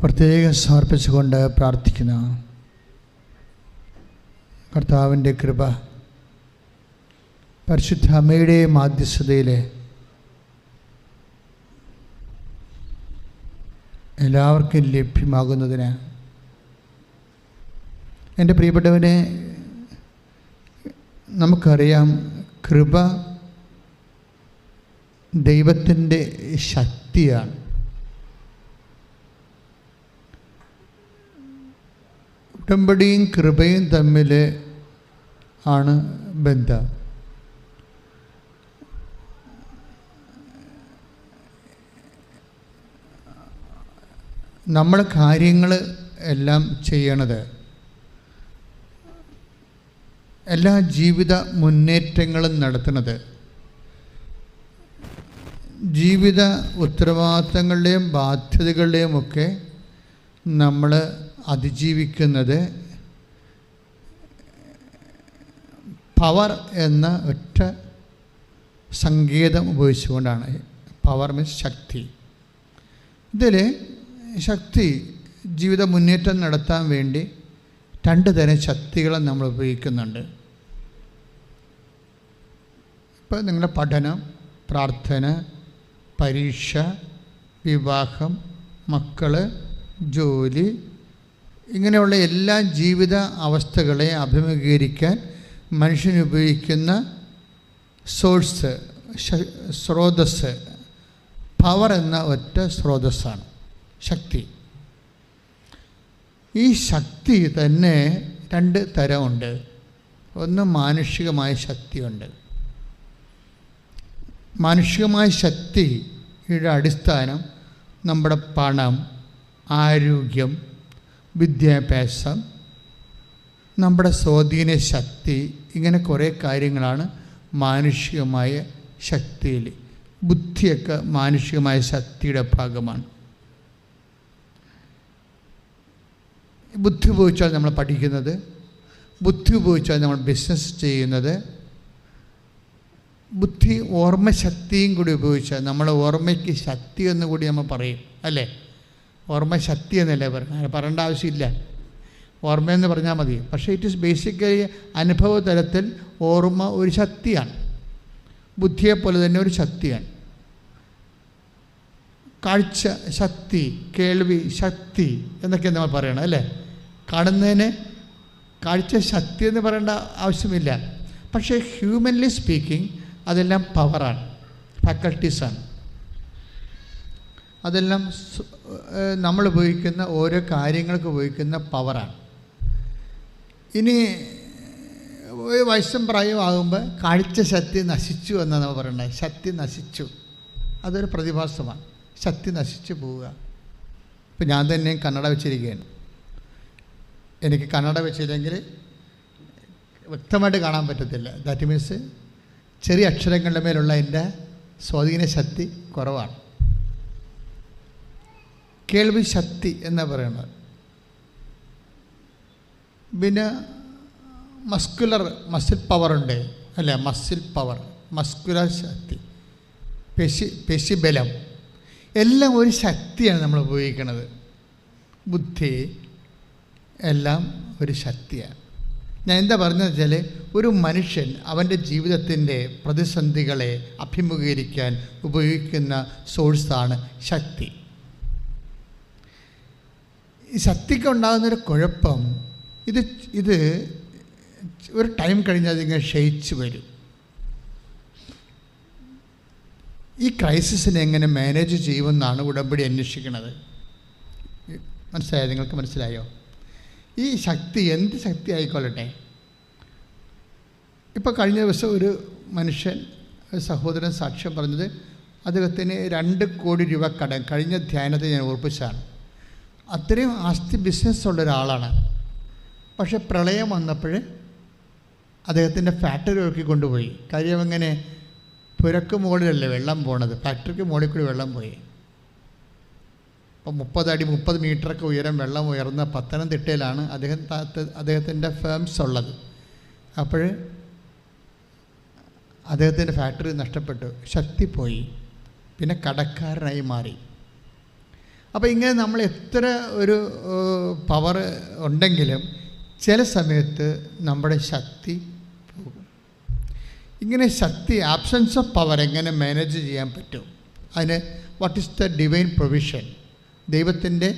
പ്രത്യേകം സമർപ്പിച്ചുകൊണ്ട് പ്രാർത്ഥിക്കുന്നു. കർത്താവിൻ്റെ കൃപ പരിശുദ്ധ അമ്മയുടെ മാധ്യസ്ഥതയിൽ എല്ലാവർക്കും ലഭ്യമാകുന്നതിന് എൻ്റെ പ്രിയപ്പെട്ടവനെ, നമുക്കറിയാം, കൃപ ദൈവത്തിൻ്റെ ശക്തിയാണ്. ഉടമ്പടിയും കൃപയും തമ്മിൽ ആണ് ബന്ധം. നമ്മൾ കാര്യങ്ങൾ എല്ലാം ചെയ്യണത്, എല്ലാ ജീവിത മുന്നേറ്റങ്ങളും നടത്തുന്നത്, ജീവിത ഉത്തരവാദിത്തങ്ങളുടെയും ബാധ്യതകളുടെയും ഒക്കെ നമ്മൾ അതിജീവിക്കുന്നത് പവർ എന്ന ഒറ്റ സങ്കേതം ഉപയോഗിച്ചുകൊണ്ടാണ്. പവർ മീൻസ് ശക്തി. ഇതിൽ ശക്തി ജീവിത മുന്നേറ്റം നടത്താൻ വേണ്ടി രണ്ട് തരം ശക്തികളെ നമ്മൾ ഉപയോഗിക്കുന്നുണ്ട്. ഇപ്പോൾ നിങ്ങളുടെ പഠനം, പ്രാർത്ഥന, പരീക്ഷ, വിവാഹം, മക്കൾ, ജോലി, ഇങ്ങനെയുള്ള എല്ലാ ജീവിത അവസ്ഥകളെ അഭിമുഖീകരിക്കാൻ മനുഷ്യൻ ഉപയോഗിക്കുന്ന സോഴ്സ്, സ്രോതസ്സ്, പവർ എന്ന ഒറ്റ സ്രോതസ്സാണ് ശക്തി. ഈ ശക്തി തന്നെ രണ്ട് തരമുണ്ട്. ഒന്ന് മാനുഷികമായ ശക്തിയുണ്ട്. മാനുഷികമായ ശക്തിയുടെ അടിസ്ഥാനം നമ്മുടെ പണം, ആരോഗ്യം, വിദ്യാഭ്യാസം, നമ്മുടെ സ്വാധീന ശക്തി, ഇങ്ങനെ കുറേ കാര്യങ്ങളാണ് മാനുഷികമായ ശക്തിയിൽ. ബുദ്ധിയൊക്കെ മാനുഷികമായ ശക്തിയുടെ ഭാഗമാണ്. ബുദ്ധി ഉപയോഗിച്ചാൽ നമ്മൾ പഠിക്കുന്നത്, ബുദ്ധി ഉപയോഗിച്ചാൽ നമ്മൾ ബിസിനസ് ചെയ്യുന്നത്, ബുദ്ധി ഓർമ്മശക്തിയും കൂടി ഉപയോഗിച്ചാൽ നമ്മൾ ഓർമ്മയ്ക്ക് ശക്തി എന്ന് കൂടി നമ്മൾ പറയും, അല്ലേ? ഓർമ്മ ശക്തി എന്നല്ലേ പറയേണ്ട ആവശ്യമില്ല, ഓർമ്മയെന്ന് പറഞ്ഞാൽ മതി. പക്ഷേ ഇറ്റ് ഈസ് ബേസിക്കലി അനുഭവ തലത്തിൽ ഓർമ്മ ഒരു ശക്തിയാണ്, ബുദ്ധിയെപ്പോലെ തന്നെ ഒരു ശക്തിയാണ്. കാഴ്ച ശക്തി, കേൾവി ശക്തി എന്നൊക്കെ നമ്മൾ പറയണം, അല്ലേ? കാണുന്നതിന് കാഴ്ച ശക്തി എന്ന് പറയേണ്ട ആവശ്യമില്ല. പക്ഷേ ഹ്യൂമൻലി സ്പീക്കിംഗ് അതെല്ലാം പവറാണ്, ഫാക്കൽറ്റീസാണ്. അതെല്ലാം നമ്മൾ ഉപയോഗിക്കുന്ന ഓരോ കാര്യങ്ങൾക്ക് ഉപയോഗിക്കുന്ന പവറാണ്. ഇനി വയസ്സും പ്രായമാകുമ്പോൾ കാഴ്ച ശക്തി നശിച്ചു എന്നാണ് നമ്മൾ പറയേണ്ടത്. ശക്തി നശിച്ചു, അതൊരു പ്രതിഭാസമാണ്. ശക്തി നശിച്ചു പോവുക. ഇപ്പം ഞാൻ തന്നെ കണ്ണട വെച്ചിരിക്കുകയാണ്. എനിക്ക് കണ്ണട വെച്ചില്ലെങ്കിൽ വ്യക്തമായിട്ട് കാണാൻ പറ്റത്തില്ല. ദാറ്റ് മീൻസ് ചെറിയ അക്ഷരങ്ങളുടെ മേലുള്ള എൻ്റെ സ്വാധീന ശക്തി കുറവാണ്. കേൾവി ശക്തി എന്നാണ് പറയുന്നത്. പിന്നെ മസിൽ പവറുണ്ട്, അല്ലേ? മസിൽ പവർ, മസ്കുലർ ശക്തി, പേശിബലം, എല്ലാം ഒരു ശക്തിയാണ് നമ്മൾ ഉപയോഗിക്കുന്നത്. ബുദ്ധി എല്ലാം ഒരു ശക്തിയാണ്. ഞാൻ എന്താ പറഞ്ഞതെന്ന് വെച്ചാൽ, ഒരു മനുഷ്യൻ അവൻ്റെ ജീവിതത്തിൻ്റെ പ്രതിസന്ധികളെ അഭിമുഖീകരിക്കാൻ ഉപയോഗിക്കുന്ന സോഴ്സാണ് ശക്തി. ഈ ശക്തിക്ക് ഉണ്ടാകുന്നൊരു കുഴപ്പം, ഇത് ഒരു ടൈം കഴിഞ്ഞാൽ അതിങ്ങനെ ക്ഷയിച്ച് വരും. ഈ ക്രൈസിസിനെ എങ്ങനെ മാനേജ് ചെയ്യുമെന്നാണ് ഉടമ്പടി അന്വേഷിക്കുന്നത്. മനസ്സിലായോ? നിങ്ങൾക്ക് മനസ്സിലായോ? ഈ ശക്തി എന്ത് ശക്തി ആയിക്കൊള്ളട്ടെ. ഇപ്പോൾ കഴിഞ്ഞ ദിവസം ഒരു മനുഷ്യൻ, സഹോദരൻ സാക്ഷ്യം പറഞ്ഞത്, അദ്ദേഹത്തിന് 2 കോടി രൂപ കടം. കഴിഞ്ഞ ധ്യാനത്തെ ഞാൻ ഓർപ്പിച്ചാണ്. അത്രയും ആസ്തി ബിസിനസ്സുള്ള ഒരാളാണ്. പക്ഷെ പ്രളയം വന്നപ്പോൾ അദ്ദേഹത്തിൻ്റെ ഫാക്ടറി ഒഴുക്കി കൊണ്ടുപോയി. കാര്യം എങ്ങനെ? പുരക്ക് മുകളിലല്ലേ വെള്ളം പോണത്, ഫാക്ടറിക്ക് മുകളിൽ കൂടി വെള്ളം പോയി. അപ്പോൾ 30 അടി 30 മീറ്ററൊക്കെ ഉയരം വെള്ളം ഉയർന്ന പത്തനംതിട്ടയിലാണ് അദ്ദേഹത്തിൻ്റെ ഫേംസ് ഉള്ളത്. അപ്പോൾ അദ്ദേഹത്തിൻ്റെ ഫാക്ടറി നഷ്ടപ്പെട്ടു, ശക്തി പോയി, പിന്നെ കടക്കാരനായി മാറി. അപ്പോൾ ഇങ്ങനെ നമ്മൾ എത്ര ഒരു പവർ ഉണ്ടെങ്കിലും ചില സമയത്ത് നമ്മുടെ ശക്തി പോകും. ഇങ്ങനെ ശക്തി, ആബ്സെൻസ് ഓഫ് പവർ എങ്ങനെ മാനേജ് ചെയ്യാൻ പറ്റും? അതിന് what is the divine provision? ദൈവത്തിൻ്റെ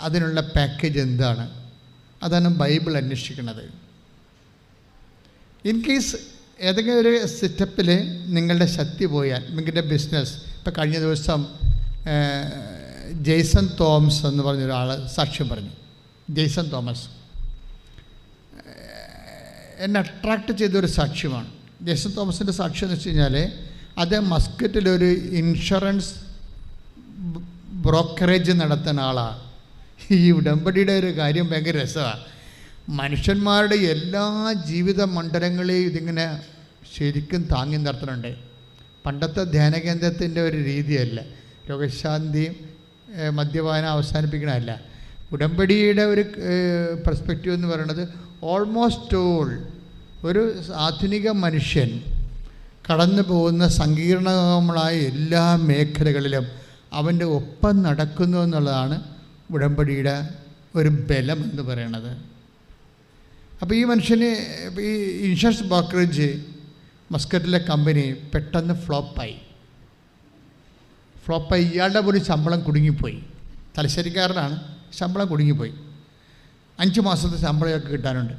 അതിനുള്ള പാക്കേജ് എന്താണ്? അതാണ് ബൈബിൾ അന്വേഷിക്കുന്നത്. ഇൻ കേസ് ഏതെങ്കിലും ഒരു സെറ്റപ്പിൽ നിങ്ങളുടെ ശക്തി പോയാൽ, നിങ്ങളുടെ ബിസിനസ്, ഇപ്പോൾ കഴിഞ്ഞ ദിവസം ജെയ്സൺ തോമസ് എന്ന് പറഞ്ഞൊരാൾ സാക്ഷ്യം പറഞ്ഞു. ജെയ്സൺ തോമസ് എന്നെ അട്രാക്റ്റ് ചെയ്തൊരു സാക്ഷ്യമാണ്. ജെയ്സൺ തോമസിൻ്റെ സാക്ഷ്യം എന്ന് വെച്ച് കഴിഞ്ഞാൽ, അത് മസ്കറ്റിലൊരു ഇൻഷുറൻസ് ബ്രോക്കറേജ് നടത്തുന്ന ആളാണ്. ഈ ഉടമ്പടിയുടെ ഒരു കാര്യം ഭയങ്കര രസമാണ്. മനുഷ്യന്മാരുടെ എല്ലാ ജീവിത മണ്ഡലങ്ങളെയും ഇതിങ്ങനെ ശരിക്കും താങ്ങി നിർത്തുന്നുണ്ട്. പണ്ടത്തെ ധ്യാന കേന്ദ്രത്തിൻ്റെ ഒരു രീതിയല്ല, രോഗശാന്തിയും മദ്യപാനം അവസാനിപ്പിക്കണമല്ല. ഉടമ്പടിയുടെ ഒരു പെർസ്പെക്റ്റീവ് എന്ന് പറയുന്നത് ഓൾമോസ്റ്റ് ഓൾ ഒരു ആധുനിക മനുഷ്യൻ കടന്നു പോകുന്ന സങ്കീർണമായ എല്ലാ മേഖലകളിലും അവൻ്റെ ഒപ്പം നടക്കുന്നു എന്നുള്ളതാണ് ഉടമ്പടിയുടെ ഒരു ബലം എന്ന് പറയുന്നത്. അപ്പോൾ ഈ മനുഷ്യന് ഈ ഇൻഷുറൻസ് ബ്രോക്കറേജ് മസ്കറ്റിലെ കമ്പനി പെട്ടെന്ന് ഫ്ലോപ്പായി. ഇയാളുടെ പോലും ശമ്പളം കുടുങ്ങിപ്പോയി. തലശ്ശേരിക്കാരനാണ്, ശമ്പളം കുടുങ്ങിപ്പോയി. 5 മാസത്തെ ശമ്പളമൊക്കെ കിട്ടാനുണ്ട്.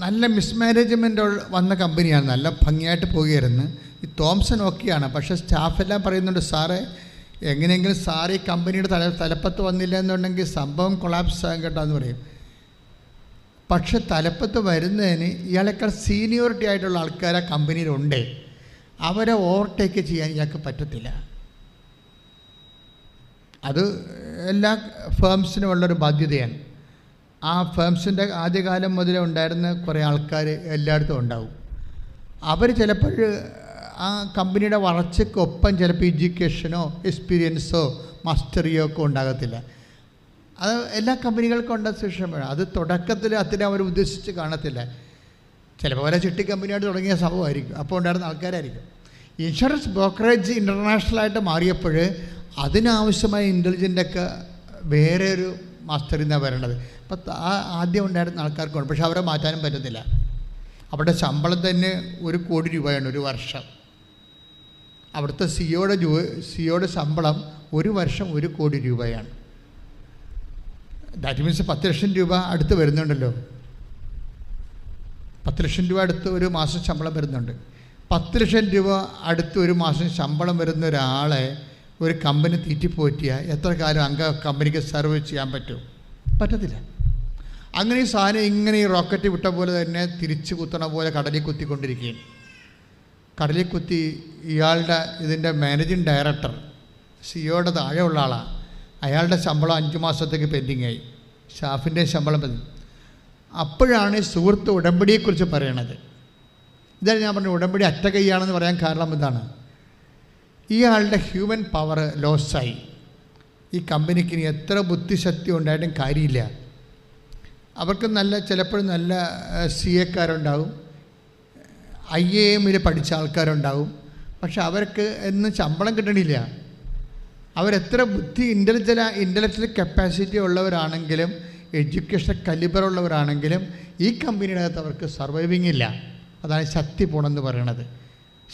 നല്ല മിസ്മാനേജ്മെൻ്റ് വന്ന കമ്പനിയാണ്, നല്ല ഭംഗിയായിട്ട് പോകുകയായിരുന്നു. ഈ തോംസൺ ഓക്കെയാണ്, പക്ഷേ സ്റ്റാഫെല്ലാം പറയുന്നുണ്ട്, സാറേ എങ്ങനെയെങ്കിലും സാറ് ഈ കമ്പനിയുടെ തലപ്പത്ത് വന്നില്ല എന്നുണ്ടെങ്കിൽ സംഭവം കൊളാപ്സ് ആകും കേട്ടോ എന്ന് പറയും. പക്ഷെ തലപ്പത്ത് വരുന്നതിന് ഇയാളെക്കാൾ സീനിയോറിറ്റി ആയിട്ടുള്ള ആൾക്കാർ ആ കമ്പനിയിലുണ്ട്. അവരെ ഓവർടേക്ക് ചെയ്യാൻ ഇയാൾക്ക് പറ്റത്തില്ല. അത് എല്ലാ ഫേംസിനുമുള്ളൊരു ബാധ്യതയാണ്. ആ ഫേംസിൻ്റെ ആദ്യകാലം മുതലേ ഉണ്ടായിരുന്ന കുറേ ആൾക്കാർ എല്ലായിടത്തും ഉണ്ടാവും. അവർ ചിലപ്പോൾ ആ കമ്പനിയുടെ വളർച്ചയ്ക്കൊപ്പം ചിലപ്പോൾ എഡ്യൂക്കേഷനോ എക്സ്പീരിയൻസോ മാസ്റ്ററിയോ ഒക്കെ ഉണ്ടാകത്തില്ല. അത് എല്ലാ കമ്പനികൾക്കും ഉണ്ട് ശേഷം. അത് തുടക്കത്തിൽ അത്ര അവർ ഉദ്ദേശിച്ച് കാണത്തില്ല. ചിലപ്പോൾ വരെ ചിട്ടി കമ്പനിയായിട്ട് തുടങ്ങിയ സംഭവമായിരിക്കും, അപ്പോൾ ഉണ്ടായിരുന്ന ആൾക്കാരായിരിക്കും. ഇൻഷുറൻസ് ബ്രോക്കറേജ് ഇൻ്റർനാഷണലായിട്ട് മാറിയപ്പോൾ അതിനാവശ്യമായ ഇൻ്റലിജൻ്റൊക്കെ വേറെ ഒരു മാസ്റ്ററിൽ നിന്നാണ് വരേണ്ടത്. അപ്പോൾ ആദ്യം ഉണ്ടായിരുന്ന ആൾക്കാർക്കുണ്ട്, പക്ഷെ അവരെ മാറ്റാനും പറ്റത്തില്ല. അവരുടെ ശമ്പളം തന്നെ 1 കോടി രൂപയാണ് ഒരു വർഷം. അവിടുത്തെ സിഒയുടെ ശമ്പളം ഒരു വർഷം 1 കോടി രൂപയാണ്. ദാറ്റ് മീൻസ് 10 ലക്ഷം രൂപ അടുത്ത് വരുന്നുണ്ടല്ലോ. 10 ലക്ഷം രൂപ അടുത്ത് ഒരു മാസം ശമ്പളം വരുന്നുണ്ട്. 10 ലക്ഷം രൂപ അടുത്ത് ഒരു മാസം ശമ്പളം വരുന്ന ഒരാളെ ഒരു കമ്പനി തീറ്റിപ്പോറ്റിയാൽ എത്ര കാലം കമ്പനിക്ക് സർവ് ചെയ്യാൻ പറ്റും? പറ്റത്തില്ല. അങ്ങനെ ഈ സാധനം ഇങ്ങനെ ഈ റോക്കറ്റ് വിട്ട പോലെ തന്നെ തിരിച്ച് കുത്തണ പോലെ കടലിൽ കുത്തിക്കൊണ്ടിരിക്കുകയാണ്. കടലിൽ കുത്തി ഇയാളുടെ ഇതിൻ്റെ മാനേജിങ് ഡയറക്ടർ സിഒയുടെ താഴെയുള്ള ആളാണ്. അയാളുടെ ശമ്പളം 5 മാസത്തേക്ക് പെൻഡിങ്ങായി, സ്റ്റാഫിൻ്റെ ശമ്പളം പെൻഡിങ്. അപ്പോഴാണ് ഈ സുഹൃത്ത് ഉടമ്പടിയെക്കുറിച്ച് പറയണത്. ഇതാണ് ഞാൻ പറഞ്ഞു ഉടമ്പടി അറ്റ കൈയാണെന്ന് പറയാൻ കാരണം ഇതാണ്. ഇയാളുടെ ഹ്യൂമൻ പവർ ലോസായി. ഈ കമ്പനിക്ക് ഇനി എത്ര ബുദ്ധിശക്തി ഉണ്ടായിട്ടും കാര്യമില്ല. അവർക്ക് ചിലപ്പോഴും നല്ല CA IAM പഠിച്ച ആൾക്കാരുണ്ടാവും, പക്ഷെ അവർക്ക് എന്നും ശമ്പളം കിട്ടണില്ല. അവരെത്ര ഇൻ്റലക്ച്വൽ കപ്പാസിറ്റി ഉള്ളവരാണെങ്കിലും എഡ്യൂക്കേഷൻ കലിബർ ഉള്ളവരാണെങ്കിലും ഈ കമ്പനിയുടെ അകത്ത് അവർക്ക് സർവൈവിങ് ഇല്ല. അതാണ് ശക്തി പോണെന്ന് പറയണത്.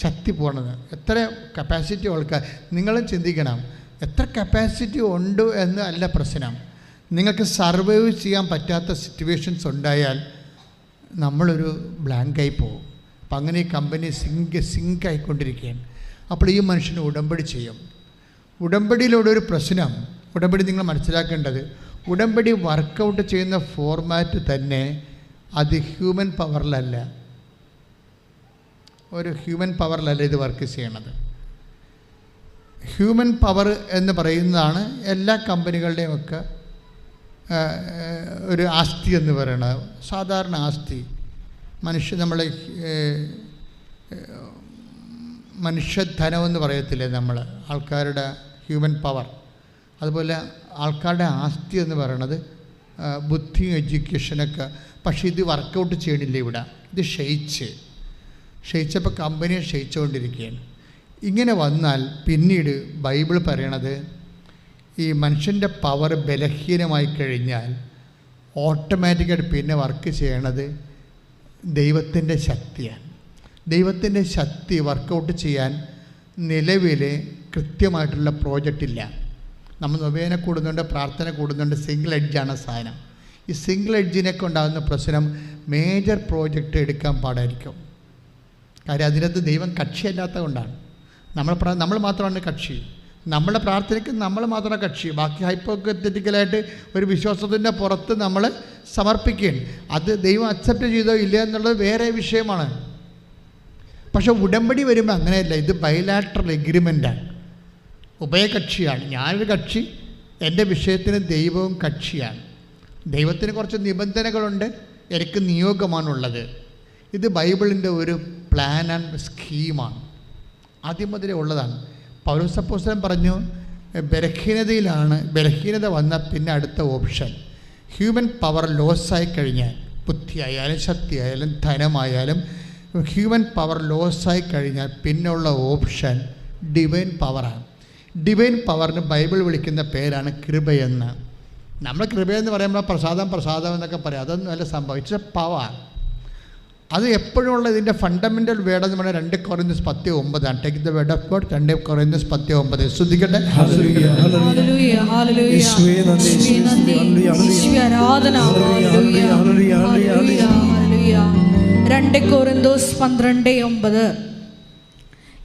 ശക്തി പോണത് എത്ര കപ്പാസിറ്റി ആൾക്കാർ, നിങ്ങളും ചിന്തിക്കണം. എത്ര കപ്പാസിറ്റി ഉണ്ട് എന്ന് അല്ല പ്രശ്നം. നിങ്ങൾക്ക് സർവൈവ് ചെയ്യാൻ പറ്റാത്ത സിറ്റുവേഷൻസ് ഉണ്ടായാൽ നമ്മളൊരു ബ്ലാങ്കായി പോകും. അപ്പം അങ്ങനെ ഈ കമ്പനി സിങ്കായിക്കൊണ്ടിരിക്കുകയാണ്. അപ്പോൾ ഈ മനുഷ്യന് ഉടമ്പടി ചെയ്യും. ഉടമ്പടിയിലൂടെ ഒരു പ്രശ്നം, ഉടമ്പടി നിങ്ങൾ മനസ്സിലാക്കേണ്ടത്, ഉടമ്പടി വർക്കൗട്ട് ചെയ്യുന്ന ഫോർമാറ്റ് തന്നെ അത് ഹ്യൂമൻ പവറിലല്ല. ഒരു ഹ്യൂമൻ പവറിലല്ല ഇത് വർക്ക് ചെയ്യണത്. ഹ്യൂമൻ പവർ എന്ന് പറയുന്നതാണ് എല്ലാ കമ്പനികളുടെയും ഒക്കെ ഒരു ആസ്തി എന്ന് പറയുന്നത്. സാധാരണ ആസ്തി നമ്മളെ മനുഷ്യധനമെന്ന് പറയത്തില്ലേ നമ്മൾ, ആൾക്കാരുടെ ഹ്യൂമൻ പവർ. അതുപോലെ ആൾക്കാരുടെ ആസ്തി എന്ന് പറയുന്നത് ബുദ്ധിയും എഡ്യൂക്കേഷനൊക്കെ. പക്ഷേ ഇത് വർക്കൗട്ട് ചെയ്യണില്ല ഇവിടെ. ഇത് ക്ഷയിച്ചപ്പോൾ കമ്പനിയെ ക്ഷയിച്ചുകൊണ്ടിരിക്കുകയാണ്. ഇങ്ങനെ വന്നാൽ പിന്നീട് ബൈബിൾ പറയണത് ഈ മനുഷ്യൻ്റെ പവർ ബലഹീനമായി കഴിഞ്ഞാൽ ഓട്ടോമാറ്റിക്കായിട്ട് പിന്നെ വർക്ക് ചെയ്യണത് ദൈവത്തിൻ്റെ ശക്തിയാണ്. ദൈവത്തിൻ്റെ ശക്തി വർക്കൗട്ട് ചെയ്യാൻ നിലവിൽ കൃത്യമായിട്ടുള്ള പ്രോജക്റ്റ് ഇല്ല. നമ്മൾ നൊവേന കൂടുന്നുണ്ട്, പ്രാർത്ഥന കൂടുന്നുണ്ട്, സിംഗിൾ എഡ്ജാണ് സാധനം. ഈ സിംഗിൾ എഡ്ജിനൊക്കെ ഉണ്ടാകുന്ന പ്രശ്നം മേജർ പ്രോജക്റ്റ് എടുക്കാൻ പാടായിരിക്കും. കാര്യം അതിനകത്ത് ദൈവം കക്ഷിയല്ലാത്തത് കൊണ്ടാണ്. നമ്മൾ മാത്രമാണ് കക്ഷി. നമ്മുടെ പ്രാർത്ഥനയ്ക്ക് നമ്മൾ മാത്രമാണ് കക്ഷി. ബാക്കി ഹൈപ്പോത്തറ്റിക്കലായിട്ട് ഒരു വിശ്വാസത്തിൻ്റെ പുറത്ത് നമ്മൾ സമർപ്പിക്കുകയാണ്. അത് ദൈവം അക്സെപ്റ്റ് ചെയ്തോ ഇല്ല എന്നുള്ളത് വേറെ വിഷയമാണ്. പക്ഷെ ഉടമ്പടി വരുമ്പോൾ അങ്ങനെയല്ല. ഇത് ബൈലാറ്ററൽ എഗ്രിമെൻ്റാണ്, ഉഭയകക്ഷിയാണ്. ഞാനൊരു കക്ഷി, എൻ്റെ വിഷയത്തിന് ദൈവവും കക്ഷിയാണ്. ദൈവത്തിന് കുറച്ച് നിബന്ധനകളുണ്ട്, എനിക്ക് നിയോഗമാണുള്ളത്. ഇത് ബൈബിളിൻ്റെ ഒരു പ്ലാൻ ആൻഡ് സ്കീമാണ്, ആദ്യം മുതലേ ഉള്ളതാണ്. പൗലോസ് അപ്പോസ്തലൻ പറഞ്ഞു, ബലഹീനത വന്നാൽ പിന്നെ അടുത്ത ഓപ്ഷൻ ഹ്യൂമൻ പവർ ലോസായി കഴിഞ്ഞാൽ, ബുദ്ധിയായാലും ശക്തിയായാലും ധനമായാലും ഹ്യൂമൻ പവർ ലോസായി കഴിഞ്ഞാൽ പിന്നുള്ള ഓപ്ഷൻ ഡിവൈൻ പവറാണ്. ഡിവൈൻ പവറിന് ബൈബിൾ വിളിക്കുന്ന പേരാണ് കൃപയെന്ന്. നമ്മൾ കൃപയെന്ന് പറയുമ്പോൾ പ്രസാദം എന്നൊക്കെ പറയാം. അതൊന്നും അല്ല സംഭവം. It's A power. അത് എപ്പോഴുള്ള ഇതിൻ്റെ ഫണ്ടമെൻ്റൽ വേർഡ് എന്ന് പറഞ്ഞാൽ 2 കൊറിന്ത്യസ് 10:9. Take the word of God. 2 കൊറിന്ത്യസ് 10:9 ശ്രദ്ധിക്കട്ടെ.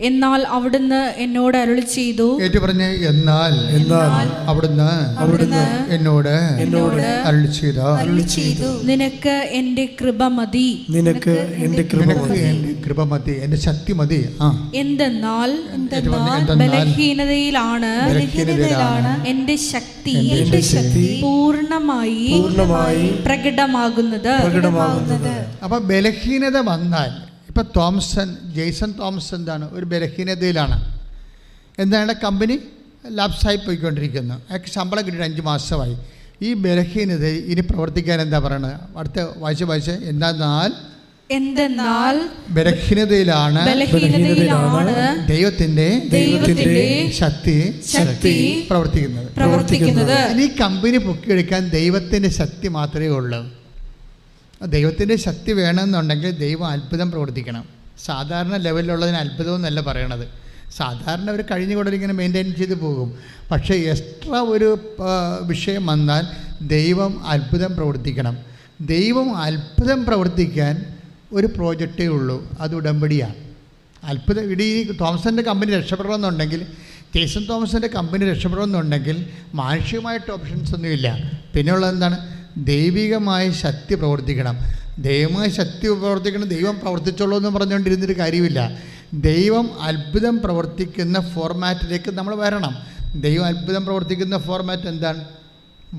എന്നാൽ അവിടുന്ന് എന്നോട് അരുളി ചെയ്തു. പറഞ്ഞേ, എന്നാൽ അവിടുന്ന് എന്നോട് അരുളി ചെയ്തു, നിനക്ക് എൻ്റെ കൃപ മതി, എൻ്റെ ശക്തി മതി. എന്തെന്നാൽ ബലഹീനതയിലാണ് എൻ്റെ ശക്തി പൂർണ്ണമായി പ്രകടമാകുന്നത്. അപ്പൊ ബലഹീനത വന്നാൽ, ഇപ്പം ജെയ്സൺ തോമസ് എന്താണ്, ഒരു ബലഹീനതയിലാണ്. എന്താണ്, കമ്പനി ലാപ്സായി പോയിക്കൊണ്ടിരിക്കുന്നു. അയാൾക്ക് ശമ്പളം കിട്ടിയിട്ട് 5 മാസമായി. ഈ ബലഹീനത ഇനി പ്രവർത്തിക്കാൻ എന്താ പറയണത്? അടുത്ത വായിച്ച് എന്തെന്നാൽ ബലഹീനതയിലാണ് ദൈവത്തിന്റെ ശക്തി പ്രവർത്തിക്കുന്നത്. ഇനി കമ്പനി പൊക്കിയെടുക്കാൻ ദൈവത്തിന്റെ ശക്തി മാത്രമേ ഉള്ളൂ. ദൈവത്തിൻ്റെ ശക്തി വേണമെന്നുണ്ടെങ്കിൽ ദൈവം അത്ഭുതം പ്രവർത്തിക്കണം. സാധാരണ ലെവലിലുള്ളതിന് അത്ഭുതം എന്നല്ല പറയണത്. സാധാരണ അവർ കഴിഞ്ഞുകൊണ്ടിങ്ങനെ ഇങ്ങനെ മെയിൻറ്റെയിൻ ചെയ്ത് പോകും. പക്ഷേ എക്സ്ട്രാ ഒരു വിഷയം വന്നാൽ ദൈവം അത്ഭുതം പ്രവർത്തിക്കണം. ദൈവം അത്ഭുതം പ്രവർത്തിക്കാൻ ഒരു പ്രോജക്റ്റേ ഉള്ളൂ, അത് ഉടമ്പടിയാണ്. അത്ഭുതം ഇടീ തോമസിൻ്റെ കമ്പനി രക്ഷപ്പെടണമെന്നുണ്ടെങ്കിൽ, ജെയ്സൺ തോമസിൻ്റെ കമ്പനി രക്ഷപ്പെടണമെന്നുണ്ടെങ്കിൽ മാനുഷികമായിട്ട് ഓപ്ഷൻസ് ഒന്നുമില്ല. പിന്നെയുള്ളത് എന്താണ്? ദൈവികമായ ശക്തി പ്രവർത്തിക്കണം. ദൈവമായ ശക്തി പ്രവർത്തിക്കണം. ദൈവം പ്രവർത്തിച്ചോളൂ എന്ന് പറഞ്ഞുകൊണ്ടിരുന്നൊരു കാര്യമില്ല. ദൈവം അത്ഭുതം പ്രവർത്തിക്കുന്ന ഫോർമാറ്റിലേക്ക് നമ്മൾ വരണം. ദൈവം അത്ഭുതം പ്രവർത്തിക്കുന്ന ഫോർമാറ്റ് എന്താണ്?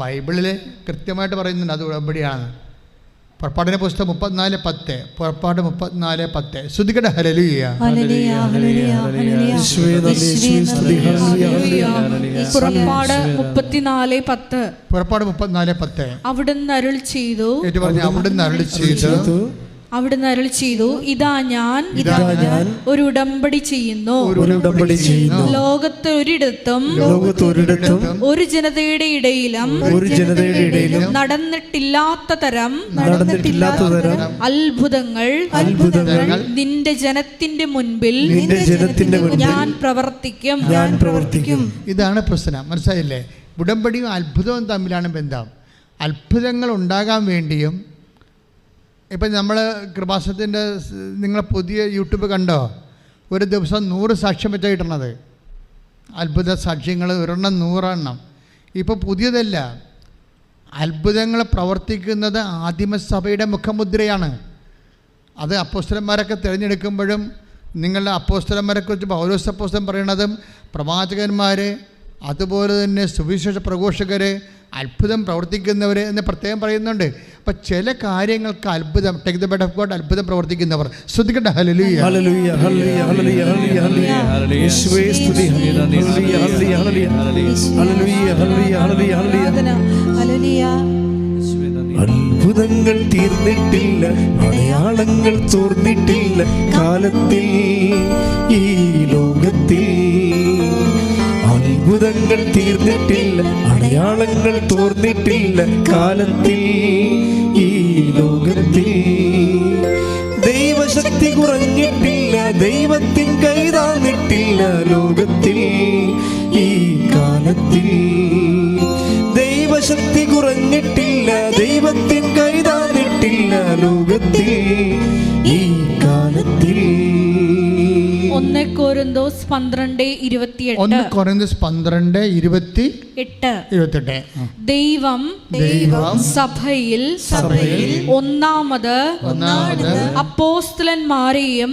ബൈബിളിൽ കൃത്യമായിട്ട് പറയുന്നുണ്ട്, അത് ഉടമ്പടിയാണ്. പുറപ്പാടിൻ്റെ പുസ്തകം 34:10. പുറപ്പാട് 34:10. ശ്രദ്ധിക്കട്ടെ. ഹല്ലേലൂയ. പുറപ്പാട് 34:10. പുറപ്പാട് 34:10. അവിടുന്ന് അരുളി ചെയ്തു. അവിടുന്ന് അരുളി ചെയ്തു, ഇതാ ഞാൻ ഒരു ഉടമ്പടി ചെയ്യുന്നു. ലോകത്ത് ഒരിടത്തും ഒരു ജനതയുടെ ഇടയിലും നടന്നിട്ടില്ലാത്ത തരം അത്ഭുതങ്ങൾ നിന്റെ ജനത്തിന്റെ മുൻപിൽ ഞാൻ പ്രവർത്തിക്കും. ഇതാണ് പ്രശ്നം. മനസ്സിലായില്ലേ? ഉടമ്പടിയും അത്ഭുതവും തമ്മിലാണ് ബന്ധം. അത്ഭുതങ്ങൾ ഉണ്ടാകാൻ വേണ്ടിയും, ഇപ്പം നമ്മൾ കൃപാസനത്തിൻ്റെ നിങ്ങൾ പുതിയ യൂട്യൂബ് കണ്ടോ? ഒരു ദിവസം 100 സാക്ഷ്യം വെച്ചാൽ കിട്ടണത്. അത്ഭുത സാക്ഷ്യങ്ങൾ 100 എണ്ണം. ഇപ്പോൾ പുതിയതല്ല, അത്ഭുതങ്ങൾ പ്രവർത്തിക്കുന്നത് ആദിമസഭയുടെ മുഖമുദ്രയാണ്. അത് അപ്പോസ്തലന്മാരൊക്കെ തിരഞ്ഞെടുക്കുമ്പോഴും നിങ്ങളുടെ അപ്പോസ്തലന്മാരെക്കുറിച്ച് പൗലോസ് അപ്പോസ്തലൻ പറയണതും പ്രവാചകന്മാർ, അതുപോലെ തന്നെ സുവിശേഷ പ്രഘോഷകർ, അത്ഭുതം പ്രവർത്തിക്കുന്നവർ എന്ന് പ്രത്യേകം പറയുന്നുണ്ട്. അപ്പം ചില കാര്യങ്ങൾക്ക് അത്ഭുതം, take the bed of God, അത്ഭുതം പ്രവർത്തിക്കുന്നവർ. ശ്രദ്ധിക്കട്ടെ. ഹല്ലേലൂയ. അത്ഭുതങ്ങൾ തീർന്നിട്ടില്ല, അടയാളങ്ങൾ തോർന്നിട്ടില്ല കാലത്തിൽ, ഈ ലോകത്തിൽ. അത്ഭുതങ്ങൾ തീർന്നിട്ടില്ല, അടയാളങ്ങൾ തോർന്നിട്ടില്ല കാലത്തിൽ, ഈ ലോകത്തിൽ. ദൈവശക്തി കുറഞ്ഞിട്ടില്ല, ദൈവത്തിൻ കൈതാന്നിട്ടില്ല ലോകത്തിൽ, ഈ കാലത്തിൽ. ദൈവശക്തി കുറഞ്ഞിട്ടില്ല, ദൈവത്തിൻ കൈതാന്നിട്ടില്ല ലോകത്തിൽ, ഈ കാലത്തിൽ. 1 കൊരിന്തോസ് 12:28. 1 കൊരിന്തോസ് 12:28. ദൈവം സഭയിൽ ഒന്നാമത് അപ്പോസ്തലന്മാരെയും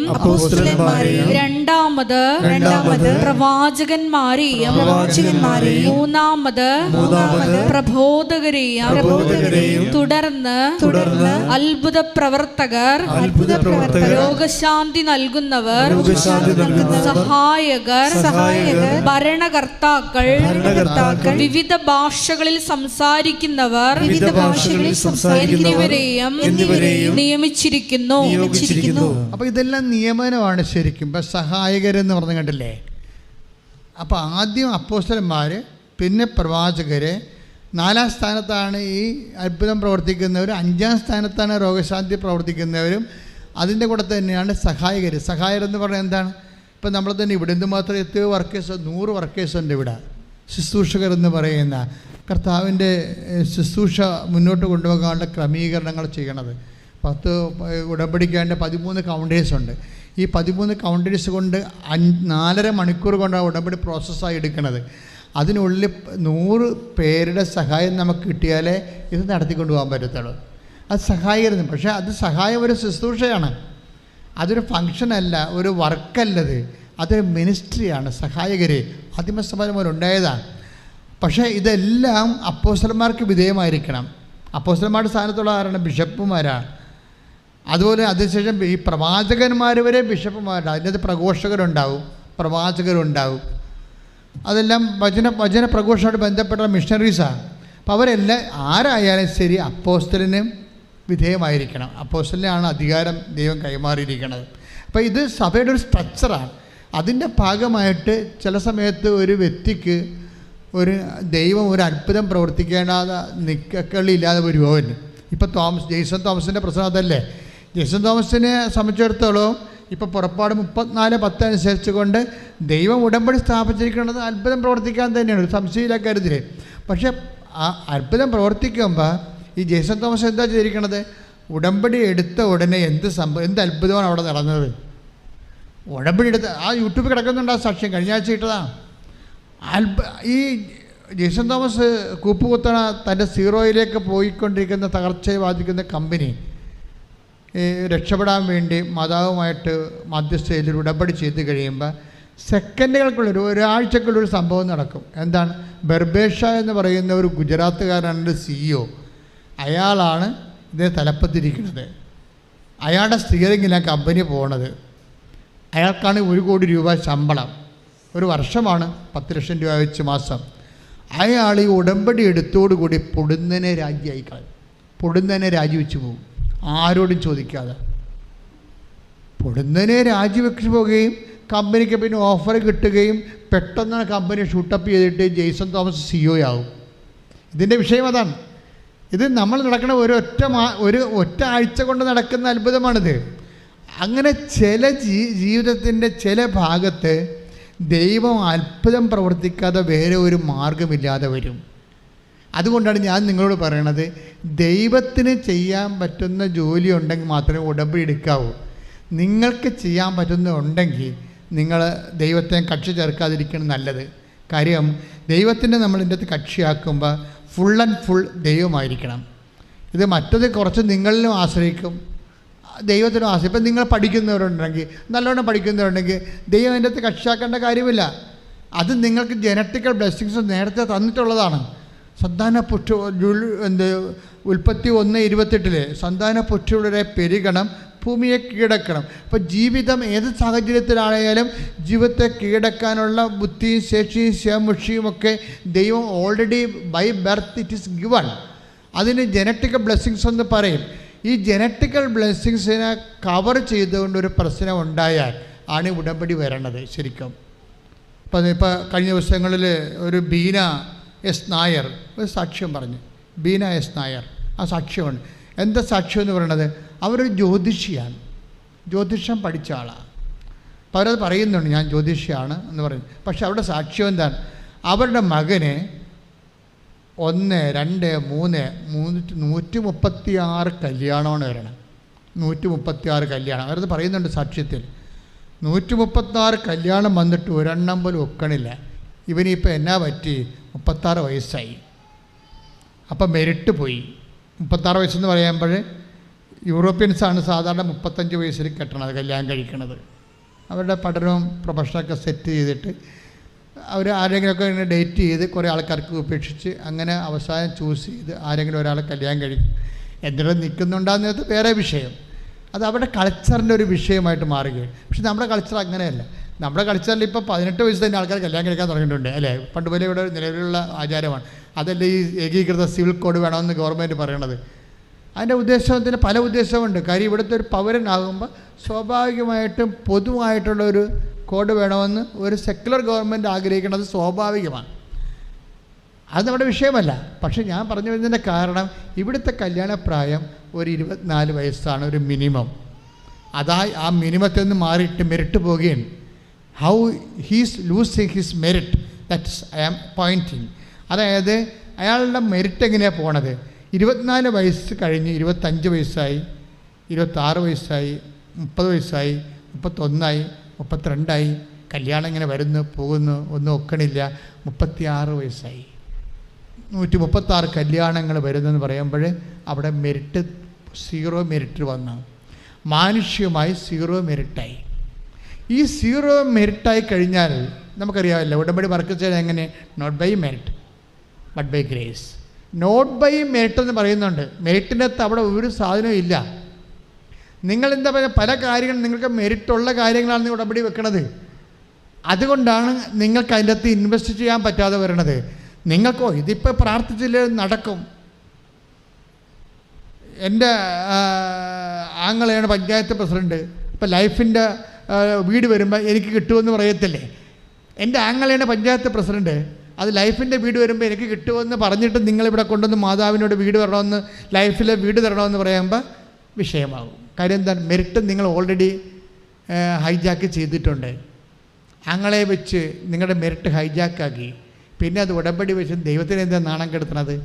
രണ്ടാമത് പ്രവാചകന്മാരെയും മൂന്നാമത് പ്രബോധകരെയും തുടർന്ന് അത്ഭുത പ്രവർത്തകർ, രോഗശാന്തി നൽകുന്നവർ, സഹായകർ, ഭരണകർത്താക്കൾ, വിവിധ ഭാഷകളിൽ സംസാരിക്കുന്നവർ എന്നിവരെയും നിയമിച്ചിരിക്കുന്നു. അപ്പൊ ഇതെല്ലാം നിയമനമാണ് ശരിക്കും. ഇപ്പൊ സഹായകരെന്ന് പറഞ്ഞു കണ്ടില്ലേ? അപ്പൊ ആദ്യം അപ്പോസ്തലന്മാര്, പിന്നെ പ്രവാചകര്, 4ാം സ്ഥാനത്താണ് ഈ അത്ഭുതം പ്രവർത്തിക്കുന്നവർ, 5ാം സ്ഥാനത്താണ് രോഗശാന്തി പ്രവർത്തിക്കുന്നവരും, അതിൻ്റെ കൂടെ തന്നെയാണ് സഹായകർ. സഹായരെന്ന് പറഞ്ഞാൽ എന്താണ്? ഇപ്പം നമ്മൾ തന്നെ ഇവിടെ എന്തുമാത്രം എത്രയോ വർക്കേഴ്സ്, 100 വർക്കേഴ്സ് ഉണ്ട് ഇവിടെ. ശുശ്രൂഷകർ എന്ന് പറയുന്ന കർത്താവിൻ്റെ ശുശ്രൂഷ മുന്നോട്ട് കൊണ്ടുപോകാനുള്ള ക്രമീകരണങ്ങൾ ചെയ്യണത്. 10 ഉടമ്പടിക്കേണ്ട 13 കൗണ്ടേഴ്സ് ഉണ്ട്. ഈ 13 കൗണ്ടേഴ്സ് കൊണ്ട് 4.5 മണിക്കൂർ കൊണ്ടാണ് ഉടമ്പടി പ്രോസസ്സായി എടുക്കുന്നത്. അതിനുള്ളിൽ 100 പേരുടെ സഹായം നമുക്ക് കിട്ടിയാലേ ഇത് നടത്തിക്കൊണ്ടു പോകാൻ പറ്റത്തുള്ളൂ. അത് സഹായിക്കുന്നു. പക്ഷേ അത് സഹായം ഒരു ശുശ്രൂഷയാണ്, അതൊരു ഫങ്ഷനല്ല, ഒരു വർക്കല്ലത്, അതൊരു മിനിസ്ട്രിയാണ്. സഹായകർ ആദിമസഭ ഉണ്ടായതാണ്. പക്ഷേ ഇതെല്ലാം അപ്പോസ്തലന്മാർക്ക് വിധേയമായിരിക്കണം. അപ്പോസ്തലന്മാരുടെ സ്ഥാനത്തുള്ള ആരാണ്? ബിഷപ്പുമാരാണ്. അതുപോലെ അതിനുശേഷം ഈ പ്രവാചകന്മാർ വരെ ബിഷപ്പുമാരാണ്. അതിൻ്റെ പ്രഘോഷകരുണ്ടാവും, പ്രവാചകരുണ്ടാവും. അതെല്ലാം വചന പ്രഘോഷമായിട്ട് ബന്ധപ്പെട്ട മിഷണറീസാണ്. അപ്പോൾ അവരെല്ലാം ആരായാലും ശരി അപ്പോസ്തലനും വിധേയമായിരിക്കണം. അപ്പോസ്തലനാണ് അധികാരം ദൈവം കൈമാറിയിരിക്കുന്നത്. അപ്പോൾ ഇത് സഭയുടെ ഒരു സ്ട്രക്ചറാണ്. അതിൻ്റെ ഭാഗമായിട്ട് ചില സമയത്ത് ഒരു വ്യക്തിക്ക് ഒരു ദൈവം ഒരു അത്ഭുതം പ്രവർത്തിക്കേണ്ടാതെ നിക്കക്കളില്ലാതെ വരുമോ? ഇപ്പോൾ ജെയ്സൺ തോമസിൻ്റെ പ്രശ്നം അതല്ലേ? ജെയ്സൺ തോമസിനെ സംബന്ധിച്ചിടത്തോളം ഇപ്പോൾ പുറപ്പാട് 34:10 അനുസരിച്ച് കൊണ്ട് ദൈവം ഉടമ്പടി സ്ഥാപിച്ചിരിക്കുന്നത് അത്ഭുതം പ്രവർത്തിക്കാൻ തന്നെയാണ്, ഒരു സംശയമില്ല കരുതിൽ. പക്ഷേ ആ അത്ഭുതം പ്രവർത്തിക്കുമ്പോൾ ഈ ജെയ്സൺ തോമസ് എന്താ ചെയ്തിരിക്കണത്? ഉടമ്പടി എടുത്ത ഉടനെ എന്ത് അത്ഭുതമാണ് അവിടെ നടന്നത്? ഉടമ്പടി എടുത്ത് ആ യൂട്യൂബിൽ കിടക്കുന്നുണ്ട്, ആ സാക്ഷ്യം കഴിഞ്ഞ ആഴ്ച ഇട്ടതാണ്. ഈ ജെയ്സൺ തോമസ് കൂപ്പുകുത്തണ തൻ്റെ സീറോയിലേക്ക് പോയിക്കൊണ്ടിരിക്കുന്ന തകർച്ചയെ ബാധിക്കുന്ന കമ്പനി രക്ഷപ്പെടാൻ വേണ്ടി മാതാവുമായിട്ട് മധ്യസ്ഥയിൽ ഉടമ്പടി ചെയ്ത് കഴിയുമ്പോൾ സെക്കൻഡുകൾക്കുള്ളൊരു ഒരാഴ്ചക്കുള്ളൊരു സംഭവം നടക്കും. എന്താണ്? ബർബേഷ എന്ന് പറയുന്ന ഒരു ഗുജറാത്തുകാരനാണ് CEO. അയാളാണ് ഇതിനെ തലപ്പത്തിരിക്കുന്നത്. അയാളുടെ സ്റ്റിയറിങ്ങിലാണ് കമ്പനി പോണത്. അയാൾക്കാണ് 1 കോടി രൂപ ശമ്പളം, ഒരു വർഷമാണ് 10 ലക്ഷം രൂപ വെച്ച് മാസം. അയാൾ ഈ ഉടമ്പടി എടുത്തോടുകൂടി പൊടുന്നനെ രാജിയായി കളയും. പൊടുന്നനെ രാജിവെച്ച് പോകും, ആരോടും ചോദിക്കാതെ പൊടുന്നനെ രാജിവെച്ച് പോവുകയും കമ്പനിക്ക് പിന്നെ ഓഫർ കിട്ടുകയും പെട്ടെന്ന് കമ്പനി ഷൂട്ടപ്പ് ചെയ്തിട്ട് ജെയ്സൺ തോമസ് CEO ആവും. ഇതിൻ്റെ വിഷയം അതാണ്. ഇത് നമ്മൾ നടക്കുന്ന ഒറ്റ ആഴ്ച കൊണ്ട് നടക്കുന്ന അത്ഭുതമാണിത്. അങ്ങനെ ചില ജീവിതത്തിൻ്റെ ചില ഭാഗത്ത് ദൈവം അത്ഭുതം പ്രവർത്തിക്കാതെ വേറെ ഒരു മാർഗമില്ലാതെ വരും. അതുകൊണ്ടാണ് ഞാൻ നിങ്ങളോട് പറയണത്, ദൈവത്തിന് ചെയ്യാൻ പറ്റുന്ന ജോലി ഉണ്ടെങ്കിൽ മാത്രമേ ഉടമ്പടി എടുക്കാവൂ. നിങ്ങൾക്ക് ചെയ്യാൻ പറ്റുന്നുണ്ടെങ്കിൽ നിങ്ങൾ ദൈവത്തെ കക്ഷി ചേർക്കാതിരിക്കണം നല്ലത്. കാര്യം ദൈവത്തിൻ്റെ നമ്മളിൻ്റെ അകത്ത് കക്ഷിയാക്കുമ്പോൾ ഫുൾ ആൻഡ് ഫുൾ ദൈവമായിരിക്കണം. ഇത് മറ്റത് കുറച്ച് നിങ്ങളിലും ആശ്രയിക്കും, ദൈവത്തിനും ആശ്രയിക്കും. ഇപ്പം നിങ്ങൾ പഠിക്കുന്നവരുണ്ടെങ്കിൽ, നല്ലോണം പഠിക്കുന്നവരുണ്ടെങ്കിൽ ദൈവം അതിൻ്റെ അകത്ത് കക്ഷിയാക്കേണ്ട കാര്യമില്ല. അത് നിങ്ങൾക്ക് ജനറ്റിക്കൽ ബ്ലെസ്സിങ്സ് നേരത്തെ തന്നിട്ടുള്ളതാണ്. സന്താനപുഷ്ടി ഉൽപ്പത്തി 1:28 സന്താനപുഷ്ടിയുടെ പെരുകണം, ഭൂമിയെ കീഴടക്കണം. അപ്പോൾ ജീവിതം ഏത് സാഹചര്യത്തിലാണെങ്കിലും ജീവിതത്തെ കീഴടക്കാനുള്ള ബുദ്ധിയും ശേഷിയും ശേമുഷിയും ഒക്കെ ദൈവം already by birth it is given. അതിന് ജനറ്റിക്കൽ ബ്ലെസ്സിങ്സ് എന്ന് പറയും. ഈ ജനറ്റിക്കൽ ബ്ലെസ്സിങ്സിനെ കവർ ചെയ്തുകൊണ്ട് ഒരു പ്രശ്നം ഉണ്ടായാൽ ആണ് ഉടമ്പടി വരണത് ശരിക്കും. ഇപ്പോൾ കഴിഞ്ഞ ദിവസങ്ങളിൽ ഒരു ബീന എസ് നായർ ഒരു സാക്ഷ്യം പറഞ്ഞു. ബീന എസ് നായർ ആ സാക്ഷ്യമുണ്ട്. എന്താ സാക്ഷ്യം എന്ന് പറയുന്നത്? അവരൊരു ജ്യോതിഷിയാണ്, ജ്യോതിഷം പഠിച്ച ആളാണ്. അപ്പോൾ അവരത് പറയുന്നുണ്ട്, ഞാൻ ജ്യോതിഷിയാണ് എന്ന് പറയും. പക്ഷെ അവരുടെ സാക്ഷ്യം എന്താണ്? അവരുടെ മകന് 1, 2, 3, 136 കല്യാണമാണ് വരണം. 136 കല്യാണം അവരത് പറയുന്നുണ്ട് സാക്ഷ്യത്തിൽ. 136 കല്യാണം വന്നിട്ട് ഒരെണ്ണം പോലും ഒക്കണില്ല. ഇവനിപ്പോൾ എന്നാ പറ്റി? 36 വയസ്സായി. അപ്പം മെരിറ്റ് പോയി. 36 വയസ്സെന്ന് പറയുമ്പോൾ യൂറോപ്യൻസാണ് സാധാരണ 35 വയസ്സിൽ കെട്ടണത്, കല്യാണം കഴിക്കണത്. അവരുടെ പഠനവും പ്രൊഫഷനൊക്കെ സെറ്റ് ചെയ്തിട്ട് അവർ ആരെങ്കിലുമൊക്കെ ഇങ്ങനെ ഡേറ്റ് ചെയ്ത് കുറേ ആൾക്കാർക്ക് ഉപേക്ഷിച്ച് അങ്ങനെ അവസാനം ചൂസ് ചെയ്ത് ആരെങ്കിലും ഒരാളെ കല്യാണം കഴിക്കും. എന്തെങ്കിലും നിൽക്കുന്നുണ്ടാകുന്നത് വേറെ വിഷയം. അത് അവരുടെ കൾച്ചറിൻ്റെ ഒരു വിഷയമായിട്ട് മാറുകയാണ്. പക്ഷെ നമ്മുടെ കൾച്ചർ അങ്ങനെയല്ല. നമ്മുടെ കൾച്ചറിൽ ഇപ്പോൾ 18 വയസ്സ് തന്നെ ആൾക്കാർ കല്യാണം കഴിക്കാൻ തുടങ്ങിയിട്ടുണ്ട് അല്ലേ? പണ്ട് പോലെ ഇവിടെ നിലവിലുള്ള ആചാരമാണ്. അതല്ലേ ഈ ഏകീകൃത സിവിൽ കോഡ് വേണമെന്ന് ഗവൺമെൻറ് പറയണത്. അതിൻ്റെ ഉദ്ദേശത്തിന് പല ഉദ്ദേശമുണ്ട്. കാര്യം ഇവിടുത്തെ ഒരു പൗരനാകുമ്പോൾ സ്വാഭാവികമായിട്ടും പൊതുവായിട്ടുള്ളൊരു കോഡ് വേണമെന്ന് ഒരു സെക്കുലർ ഗവൺമെൻറ് ആഗ്രഹിക്കുന്നത് സ്വാഭാവികമാണ്. അത് നമ്മുടെ വിഷയമല്ല. പക്ഷേ ഞാൻ പറഞ്ഞു വരുന്നതിൻ്റെ കാരണം ഇവിടുത്തെ കല്യാണപ്രായം ഒരു 24 വയസ്സാണ് ഒരു മിനിമം. അതായി ആ മിനിമത്തിൽ നിന്ന് മാറിയിട്ട് മെറിറ്റ് പോവുകയാണ്. How he's losing his merit, that's I am pointing. അതായത് അയാളുടെ മെറിറ്റ് എങ്ങനെയാണ് പോണത്? 24 വയസ്സ് കഴിഞ്ഞ് 25 വയസ്സായി, 26 വയസ്സായി, 30 വയസ്സായി, 31ആയി, 32ആയി, കല്യാണം ഇങ്ങനെ വരുന്നു പോകുന്നു, ഒന്നും ഒക്കണില്ല. 36 വയസ്സായി, 136 കല്യാണങ്ങൾ വരുന്നെന്ന് പറയുമ്പോൾ അവിടെ മെറിറ്റ് 0 മെറിറ്റ് വന്നു. മാനുഷ്യമായി 0 മെറിറ്റായി. ഈ 0 മെറിറ്റായി കഴിഞ്ഞാൽ നമുക്കറിയാമല്ലോ ഉടമ്പടി വർക്ക് ചെയ്ത് എങ്ങനെ? Not by merit but by grace. Not by merit എന്ന് പറയുന്നുണ്ട്. മെറിറ്റിനകത്ത് അവിടെ ഒരു സാധനവും ഇല്ല. നിങ്ങളെന്താ പറയുക, പല കാര്യങ്ങളും നിങ്ങൾക്ക് മെറിറ്റുള്ള കാര്യങ്ങളാണ് നിങ്ങൾ ഉടമ്പടി വെക്കണത്. അതുകൊണ്ടാണ് നിങ്ങൾക്ക് അതിൻ്റെ അകത്ത് ഇൻവെസ്റ്റ് ചെയ്യാൻ പറ്റാതെ വരണത്. നിങ്ങൾക്കോ ഇതിപ്പോൾ പ്രാർത്ഥിച്ചില്ല നടക്കും. എൻ്റെ ആങ്ങളെയാണ് പഞ്ചായത്ത് പ്രസിഡൻറ്റ്. ഇപ്പോൾ ലൈഫിൻ്റെ വീട് വരുമ്പോൾ എനിക്ക് കിട്ടുമെന്ന് പറയത്തില്ലേ? എൻ്റെ ആങ്ങളെയാണ് പഞ്ചായത്ത് പ്രസിഡൻറ്റ്, അത് ലൈഫിൻ്റെ വീട് വരുമ്പോൾ എനിക്ക് കിട്ടുമെന്ന് പറഞ്ഞിട്ട് നിങ്ങളിവിടെ കൊണ്ടുവന്ന് മാതാവിനോട് വീട് തരണമെന്ന്, ലൈഫിലെ വീട് തരണമെന്ന് പറയുമ്പോൾ വിഷയമാകും. കാര്യം എന്താണ്? മെറിറ്റ് നിങ്ങൾ ഓൾറെഡി ഹൈജാക്ക് ചെയ്തിട്ടുണ്ട്. ആങ്ങളെ വെച്ച് നിങ്ങളുടെ മെറിറ്റ് ഹൈജാക്കാക്കി. പിന്നെ അത് ഉടമ്പടി വെച്ച് ദൈവത്തിന് എന്താ നാണം കെടുത്തണത്?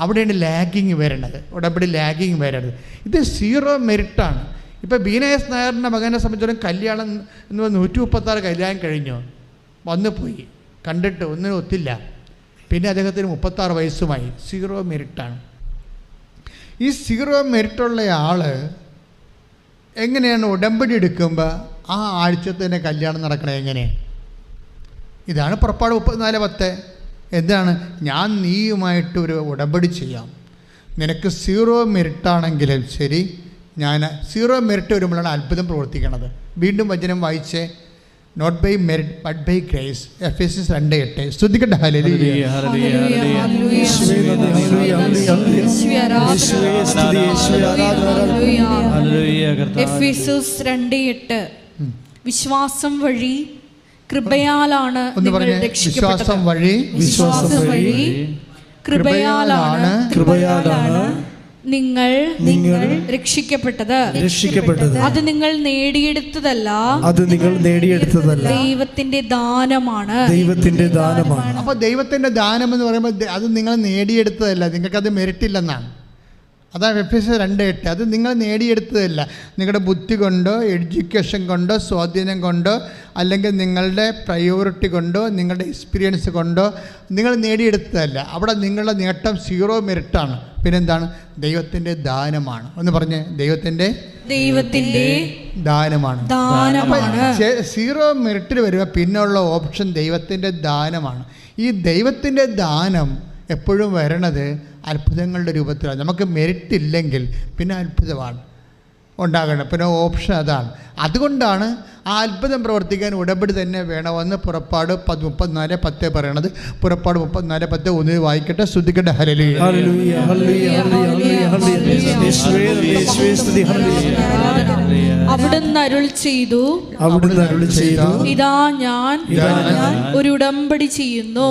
അവിടെയാണ് ലാഗിങ് വരണത്. ഉടമ്പടി ലാഗിങ് വരരുത്. ഇത് 0 മെറിറ്റാണ്. ഇപ്പോൾ ബീന എസ് നായറിൻ്റെ മകനെ സംബന്ധിച്ചിടത്തോളം കല്യാണം എന്ന് 136 കല്യാണം കഴിഞ്ഞു, വന്നു പോയി, കണ്ടിട്ട് ഒന്നിനും ഒത്തില്ല. പിന്നെ അദ്ദേഹത്തിന് 36 വയസ്സുമായി. 0 മെറിറ്റാണ്. ഈ 0 മെറിറ്റുള്ള ആൾ എങ്ങനെയാണ് ഉടമ്പടി എടുക്കുമ്പോൾ ആ ആഴ്ചത്തന്നെ കല്യാണം നടക്കണത് എങ്ങനെയാണ്? ഇതാണ് പുറപ്പാട് 34:10. എന്താണ്? ഞാൻ നീയുമായിട്ടൊരു ഉടമ്പടി ചെയ്യാം. നിനക്ക് 0 മെറിറ്റാണെങ്കിലും ശരി, ഞാൻ 0 മെറിറ്റ് വരുമ്പോഴാണ് അത്ഭുതം പ്രവർത്തിക്കണത്. വീണ്ടും വചനം വായിച്ചേ. Not by merit but by grace. എഫെസ്യസ് 2:8. സ്തുതിക്കട്ടെ. ഹല്ലേലൂയ. എഫെസ്യസ് 2:8. വിശ്വാസം വഴി കൃപയാലാണ് നിങ്ങൾ രക്ഷിക്കപ്പെട്ടത്. വിശ്വാസം വഴി കൃപയാലാണ് നിങ്ങൾ രക്ഷിക്കപ്പെട്ടത്. അത് നിങ്ങൾ നേടിയെടുത്തതല്ല, ദൈവത്തിന്റെ ദാനമാണ്. അപ്പോൾ ദൈവത്തിന്റെ ദാനം എന്ന് പറയുമ്പോൾ അത് നിങ്ങൾ നേടിയെടുത്തതല്ല, നിങ്ങൾക്കത് മെറിറ്റ് ഇല്ലെന്നാണ്. അതാണ് എഫെസ്യസ് 2:8. അത് നിങ്ങൾ നേടിയെടുത്തതല്ല. നിങ്ങളുടെ ബുദ്ധി കൊണ്ടോ എഡ്യൂക്കേഷൻ കൊണ്ടോ സ്വാധീനം കൊണ്ടോ അല്ലെങ്കിൽ നിങ്ങളുടെ പ്രയോറിറ്റി കൊണ്ടോ നിങ്ങളുടെ എക്സ്പീരിയൻസ് കൊണ്ടോ നിങ്ങൾ നേടിയെടുത്തതല്ല. അവിടെ നിങ്ങളുടെ നേട്ടം 0 മെറിറ്റാണ്. പിന്നെന്താണ്? ദൈവത്തിൻ്റെ ദാനമാണ്. ഒന്ന് പറഞ്ഞ്, ദൈവത്തിൻ്റെ ദാനമാണ്. 0 മെറിറ്റിൽ വരുമ്പോൾ പിന്നെയുള്ള ഓപ്ഷൻ ദൈവത്തിൻ്റെ ദാനമാണ്. ഈ ദൈവത്തിൻ്റെ ദാനം എപ്പോഴും വരണത് അത്ഭുതങ്ങളുടെ രൂപത്തിലാണ്. നമുക്ക് മെറിറ്റ് ഇല്ലെങ്കിൽ പിന്നെ അത്ഭുതമാണ് ഉണ്ടാകണം. പിന്നെ ഓപ്ഷൻ അതാണ്. അതുകൊണ്ടാണ് ആ അത്ഭുതം പ്രവർത്തിക്കാൻ ഉടമ്പടി തന്നെ വേണമെന്ന് പുറപ്പാട് 34:10 പറയണത്. പുറപ്പാട് 34:10 ഒന്ന് വായിക്കട്ടെ, ശ്രദ്ധിക്കട്ടെ. ഹല്ലേലൂയ. ഹല്ലേലൂയ, ഹല്ലേലൂയ, ഹല്ലേലൂയ, ഹല്ലേലൂയ. യേശുവേ, യേശുവേ, സ്തുതി. ഹല്ലേലൂയ. അവിടുന്ന് അരുൾ ചെയ്തു, അവിടുന്ന് അരുളി ചെയ്തു, ഇതാ ഞാൻ ഒരു ഉടമ്പടി ചെയ്യുന്നു.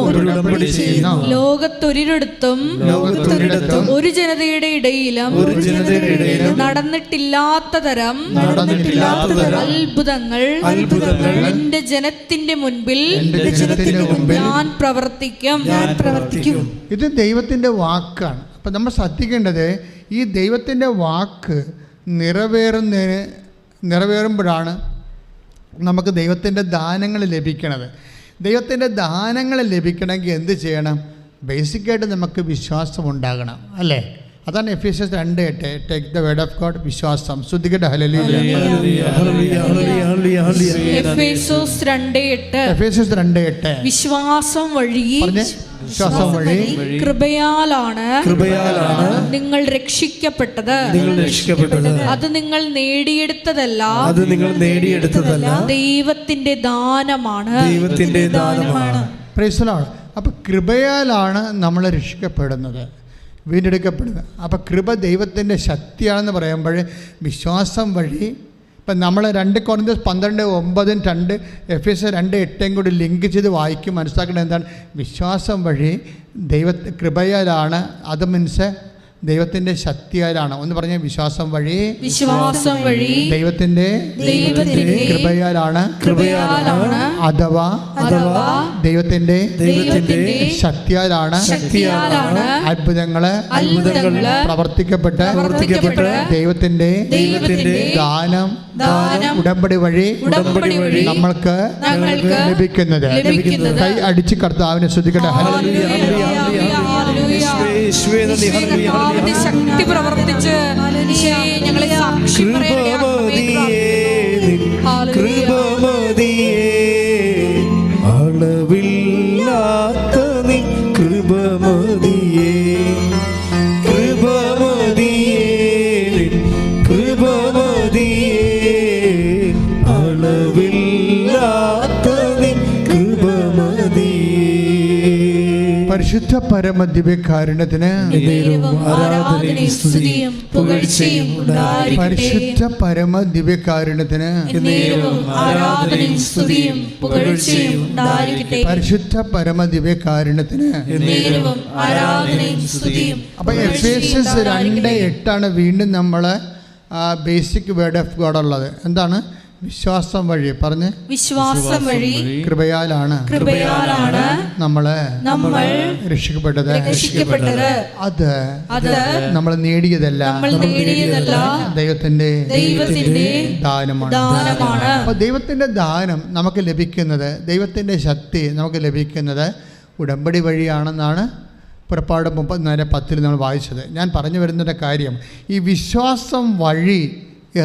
ലോകത്തൊരിടത്തും ഒരു ജനതയുടെ ഇടയിലും നടന്നിട്ടില്ലാത്ത തരം അത്ഭുതങ്ങൾ എന്റെ ജനത്തിന്റെ മുൻപിൽ ഞാൻ പ്രവർത്തിക്കും. ഇത് ദൈവത്തിൻ്റെ വാക്കാണ്. അപ്പം നമ്മൾ ശ്രദ്ധിക്കേണ്ടത്, ഈ ദൈവത്തിൻ്റെ വാക്ക് നിറവേറുമ്പോഴാണ് നമുക്ക് ദൈവത്തിൻ്റെ ദാനങ്ങൾ ലഭിക്കണത്. ദൈവത്തിൻ്റെ ദാനങ്ങൾ ലഭിക്കണമെങ്കിൽ എന്ത് ചെയ്യണം? ബേസിക്കായിട്ട് നമുക്ക് വിശ്വാസം ഉണ്ടാകണം, അല്ലേ? അതാണ് എഫേസ്യസ് 2:8, take the word of God. വിശ്വാസം. ശ്രദ്ധിക്കട്ടെ. ഹല്ലേലൂയ. എഫേസ്യോസ് 2:8. എഫേസ്യസ് 2:8. വിശ്വാസം വഴി കൃപയാലാണ് നിങ്ങൾ രക്ഷിക്കപ്പെട്ടത്. അത് നിങ്ങൾ നേടിയെടുത്തതല്ല, ദൈവത്തിന്റെ ദാനമാണ്. Praise the Lord. അപ്പോൾ കൃപയാലാണ് നമ്മൾ രക്ഷിക്കപ്പെടുന്നത്, വീണ്ടെടുക്കപ്പെടുന്നത്. അപ്പോൾ കൃപ ദൈവത്തിൻ്റെ ശക്തിയാണെന്ന് പറയുമ്പോൾ വിശ്വാസം വഴി ഇപ്പം നമ്മൾ 2 കൊരിന്ത്യർ 12:9, 2 എഫേസ്യർ 2:8 കൂടി ലിങ്ക് ചെയ്ത് വായിക്കും. മനസ്സിലാക്കേണ്ടത് എന്താണ്? വിശ്വാസം വഴി കൃപയാലാണ്, അത് മീൻസ് ദൈവത്തിൻ്റെ ശക്തിയാലാണ്. ഒന്ന് പറഞ്ഞ വിശ്വാസം വഴി ദൈവത്തിൻ്റെ കൃപയാലാണ്, അഥവാ ദൈവത്തിൻ്റെ ശക്തിയാലാണ് അത്ഭുതങ്ങള് പ്രവർത്തിക്കപ്പെട്ട് ദൈവത്തിൻ്റെ ദാനം ഉടമ്പടി വഴി നമ്മൾക്ക് ലഭിക്കുന്നത്. കൈ അടിച്ച് കർത്താവിനെ ശ്രദ്ധിക്കട്ടെ. ശക്തി പ്രവർത്തിച്ച് ഞങ്ങളെ സാക്ഷി അളവില്ലാത്ത നിൻ കൃപമതിയേ, കൃപമതിയേ, കൃപമതിയേ, അളവില്ലാത്ത നിൻ കൃപമതിയേ. പരിശുദ്ധ പരമദിവ്യകാരുണ്യത്തിന് ആരാധനയും സ്തുതിയും പുകഴ്ചയും ഉണ്ടായിരിക്കട്ടെ. പരിശുദ്ധ പരമദിവ്യകാരുണ്യത്തിന് ആരാധനയും സ്തുതിയും പുകഴ്ചയും ഉണ്ടായിരിക്കട്ടെ. പരിശുദ്ധ പരമദിവ്യകാരുണ്യത്തിന് ആരാധനയും സ്തുതിയും. അപ്പം എഫേസ്യസ് 2:8 വീണ്ടും നമ്മൾ ബേസിക് വേർഡ് ഓഫ് ഗോഡ് ഉള്ളത്. എന്താണ്? വിശ്വാസം വഴി. പറഞ്ഞ് വിശ്വാസം വഴി കൃപയാലാണ് നമ്മൾ രക്ഷിക്കപ്പെട്ടത്. അത് നമ്മൾ നേടിയതല്ല, ദൈവത്തിന്റെ ദാനമാണ്. അപ്പോൾ ദൈവത്തിന്റെ ദാനം നമുക്ക് ലഭിക്കുന്നത്, ദൈവത്തിന്റെ ശക്തി നമുക്ക് ലഭിക്കുന്നത് ഉടമ്പടി വഴിയാണെന്നാണ് പുറപ്പാട് 34:10 നമ്മൾ വായിച്ചത്. ഞാൻ പറഞ്ഞു വരുന്നൊരു കാര്യം, ഈ വിശ്വാസം വഴി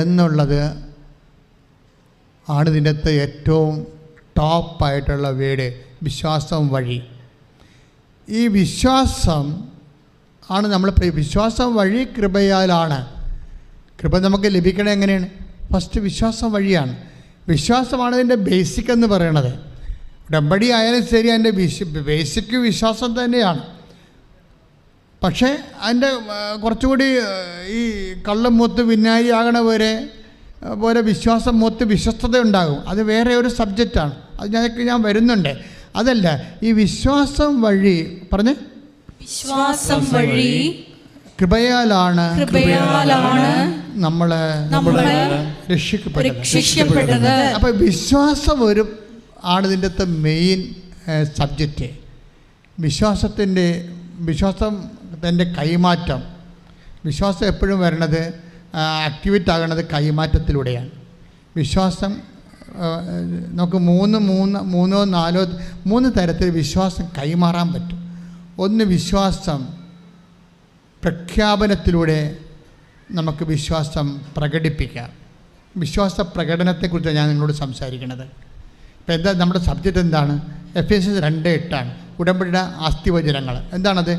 എന്നുള്ളത് ആണ് ഇതിൻ്റെ അകത്ത് ഏറ്റവും ടോപ്പായിട്ടുള്ള വേഡ്. വിശ്വാസം വഴി. ഈ വിശ്വാസം ആണ് നമ്മൾ വിശ്വാസം വഴി കൃപയാലാണ്. കൃപ നമുക്ക് ലഭിക്കണത് എങ്ങനെയാണ്? ഫസ്റ്റ് വിശ്വാസം വഴിയാണ്. വിശ്വാസമാണ് ഇതിൻ്റെ ബേസിക് എന്ന് പറയണത്. ഉടമ്പടി ആയാലും ശരി, അതിൻ്റെ ബേസിക് വിശ്വാസം തന്നെയാണ്. പക്ഷേ അതിൻ്റെ കുറച്ചുകൂടി ഈ കള്ളം മൂത്ത് വിനായി ആകണ പോലെ വിശ്വാസം മൂത്ത് വിശ്വസ്തത ഉണ്ടാകും. അത് വേറെ ഒരു സബ്ജക്റ്റാണ്. അത് ഞാൻ വരുന്നുണ്ട്. അതല്ല, ഈ വിശ്വാസം വഴി പറഞ്ഞ് വിശ്വാസം വഴി കൃപയാലാണ് നമ്മൾ രക്ഷിക്കപ്പെട്ടത്. അപ്പോൾ വിശ്വാസം ആണ് ഇതിൻ്റെ അകത്ത് മെയിൻ സബ്ജക്റ്റ്. വിശ്വാസത്തിൻ്റെ കൈമാറ്റം. വിശ്വാസം എപ്പോഴും വരണത്, ആക്ടിവേറ്റ് ആകണത് കൈമാറ്റത്തിലൂടെയാണ്. വിശ്വാസം നമുക്ക് മൂന്നോ നാലോ തരത്തിൽ വിശ്വാസം കൈമാറാൻ പറ്റും. ഒന്ന്, വിശ്വാസം പ്രഖ്യാപനത്തിലൂടെ നമുക്ക് വിശ്വാസം പ്രകടിപ്പിക്കാം. വിശ്വാസ പ്രകടനത്തെക്കുറിച്ചാണ് ഞാൻ നിങ്ങളോട് സംസാരിക്കുന്നത്. ഇപ്പം എന്താ നമ്മുടെ സബ്ജക്റ്റ്? എന്താണ്? എഫേസ്യസ് 2:8 ഉടമ്പടിയുടെ അസ്ഥിവചനങ്ങൾ. എന്താണത്?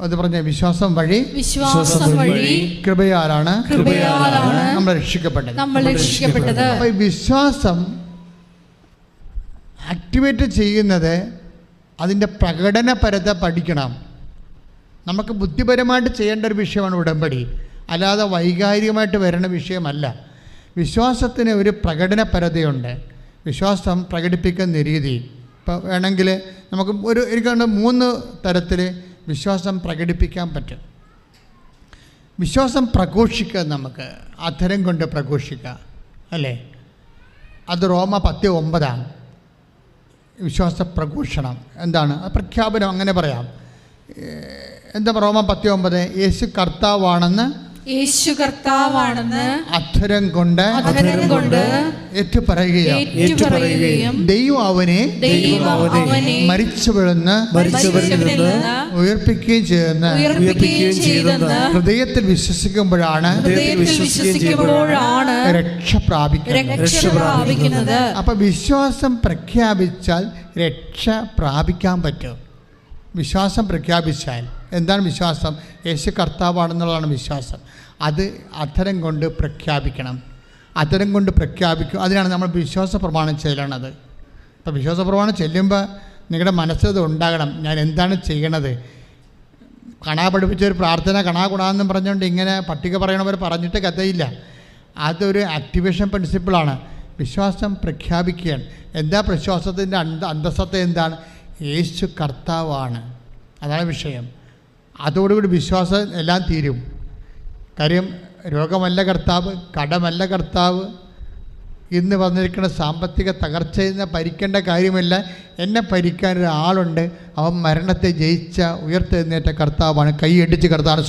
അത് പറഞ്ഞ വിശ്വാസം വഴി വിശ്വാസം വഴി കൃപയാലാണ് കൃപയാലാണ് നമ്മൾ രക്ഷിക്കപ്പെട്ടത്. നമ്മൾ രക്ഷിക്കപ്പെട്ടത്. അപ്പോൾ ഈ വിശ്വാസം ആക്ടിവേറ്റ് ചെയ്യുന്നത് അതിൻ്റെ പ്രകടനപരത പഠിക്കണം. നമുക്ക് ബുദ്ധിപരമായിട്ട് ചെയ്യേണ്ട ഒരു വിഷയമാണ് ഉടമ്പടി, അല്ലാതെ വൈകാരികമായിട്ട് വരുന്ന വിഷയമല്ല. വിശ്വാസത്തിന് ഒരു പ്രകടനപരതയുണ്ട്, വിശ്വാസം പ്രകടിപ്പിക്കുന്ന രീതി. ഇപ്പോൾ വേണമെങ്കിൽ നമുക്ക് എനിക്ക് 3 തരത്തിൽ വിശ്വാസം പ്രകടിപ്പിക്കാൻ പറ്റും. വിശ്വാസം പ്രഘോഷിക്കുക, നമുക്ക് അധരം കൊണ്ട് പ്രഘോഷിക്കുക, അല്ലേ? അത് റോമ 10:9 വിശ്വാസ പ്രഘോഷണം. എന്താണ് പ്രഖ്യാപനം? അങ്ങനെ പറയാം. എന്താ റോമ 10:9? യേശു കർത്താവാണെന്ന് അധരം കൊണ്ട് ഏറ്റുപറയുകയും ദൈവം അവനെ മരിച്ചു വീഴുന്ന ഉയർപ്പിക്കുകയും ചെയ്യുന്ന ഹൃദയത്തിൽ വിശ്വസിക്കുമ്പോഴാണ് രക്ഷ പ്രാപിക്കുന്നത്. അപ്പൊ വിശ്വാസം പ്രഖ്യാപിച്ചാൽ രക്ഷ പ്രാപിക്കാൻ പറ്റും. വിശ്വാസം പ്രഖ്യാപിച്ചാൽ എന്താണ് വിശ്വാസം? യേശു കർത്താവാണെന്നുള്ളതാണ് വിശ്വാസം. അത് അധരം കൊണ്ട് പ്രഖ്യാപിക്കണം. അധരം കൊണ്ട് പ്രഖ്യാപിക്കും. അതിനാണ് നമ്മൾ വിശ്വാസ പ്രമാണം ചെല്ലണത്. അപ്പോൾ വിശ്വാസ പ്രമാണം ചെല്ലുമ്പോൾ നിങ്ങളുടെ മനസ്സത് ഉണ്ടാകണം, ഞാൻ എന്താണ് ചെയ്യണത്. കണാ പഠിപ്പിച്ചൊരു പ്രാർത്ഥന കണാകുണാന്നും പറഞ്ഞുകൊണ്ട് ഇങ്ങനെ പട്ടിക പറയണവർ പറഞ്ഞിട്ട് കഥയില്ല. അതൊരു ആക്ടിവേഷൻ പ്രിൻസിപ്പിളാണ്. വിശ്വാസം പ്രഖ്യാപിക്കുകയാണ്. എന്താ വിശ്വാസത്തിൻ്റെ അന്തസ്സത്ത എന്താണ്? യേശു കർത്താവാണ്, അതാണ് വിഷയം. അതോടുകൂടി വിശ്വാസം എല്ലാം തീരും. കാര്യം രോഗമല്ല കർത്താവ്, കടമല്ല കർത്താവ്, ഇന്ന് വന്നിരിക്കുന്ന സാമ്പത്തിക തകർച്ചയിൽ നിന്ന് ഭരിക്കേണ്ട കാര്യമില്ല. എന്നെ ഭരിക്കാൻ ഒരാളുണ്ട്, അവൻ മരണത്തെ ജയിച്ച ഉയർത്തെഴുന്നേറ്റ കർത്താവാണ്. കൈയടിച്ച് കർത്താവ്